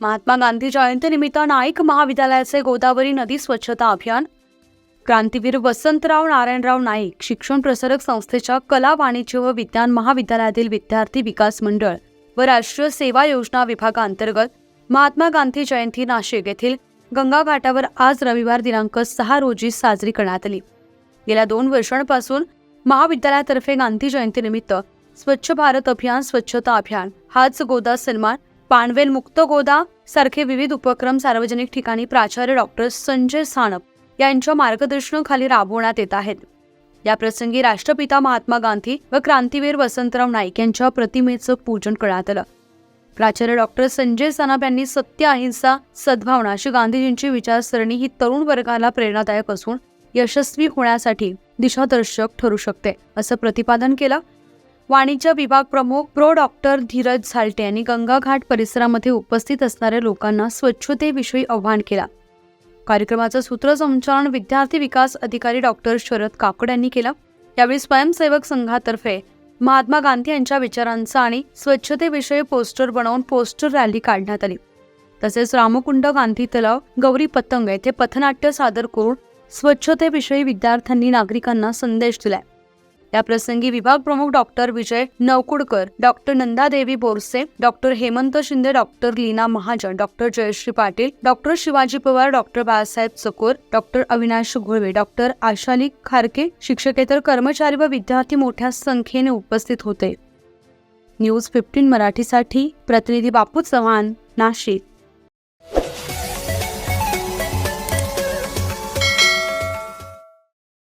महात्मा गांधी जयंतीनिमित्त नाईक महाविद्यालयाचे गोदावरी नदी स्वच्छता अभियान. क्रांतीवीर वसंतराव नारायणराव नाईक शिक्षण प्रसारक संस्थेच्या कला, वाणिज्य व विज्ञान महाविद्यालयातील विद्यार्थी विकास मंडळ व राष्ट्रीय सेवा योजना विभागाअंतर्गत महात्मा गांधी जयंती नाशिक येथील गंगा घाटावर आज रविवार दिनांक 6 रोजी साजरी करण्यात आली. गेल्या 2 वर्षांपासून महाविद्यालयातर्फे गांधी जयंतीनिमित्त स्वच्छ भारत अभियान, स्वच्छता अभियान, हाच गोदा सन्मान, पाणवेल मुक्त गोदा सारखे विविध उपक्रम सार्वजनिक ठिकाणी प्राचार्य डॉक्टर संजय सानप यांच्या मार्गदर्शनाखाली राबवण्यात येत आहेत. या प्रसंगी राष्ट्रपिता महात्मा गांधी व क्रांतीवीर वसंतराव नाईक यांच्या प्रतिमेचं पूजन करण्यात आलं. प्राचार्य डॉक्टर संजय सानप यांनी सत्य, अहिंसा, सद्भावना अशी गांधीजींची विचारसरणी ही तरुण वर्गाला प्रेरणादायक असून यशस्वी होण्यासाठी दिशादर्शक ठरू शकते, असं प्रतिपादन केलं. वाणिज्य विभाग प्रमुख प्रो डॉक्टर धीरज झालटे यांनी गंगा घाट परिसरामध्ये उपस्थित असणाऱ्या लोकांना स्वच्छतेविषयी आवाहन केला. कार्यक्रमाचं सूत्रसंचालन विद्यार्थी विकास अधिकारी डॉक्टर शरद काकड यांनी केलं. यावेळी स्वयंसेवक संघातर्फे महात्मा गांधी यांच्या विचारांचा आणि स्वच्छतेविषयी पोस्टर बनवून पोस्टर रॅली काढण्यात आली. तसेच रामकुंड, गांधी तलाव, गौरी पतंग येथे पथनाट्य सादर करून स्वच्छतेविषयी विद्यार्थ्यांनी नागरिकांना संदेश दिलाय. या प्रसंगी विभाग प्रमुख doctor Vijay Navkudkar, doctor Nandadevi Borse, doctor Hemant Shinde, doctor Leena Mahajan, doctor Jayashree Patil, doctor Shivaji Pawar, doctor Balasaheb Chakor, doctor Avinash Gholve, doctor Ashali Kharke, शिक्षकेतर कर्मचारी व विद्यार्थी मोठ्या संख्येने उपस्थित होते. न्यूज 15 मराठीसाठी प्रतिनिधी बापू चव्हाण, नाशिक.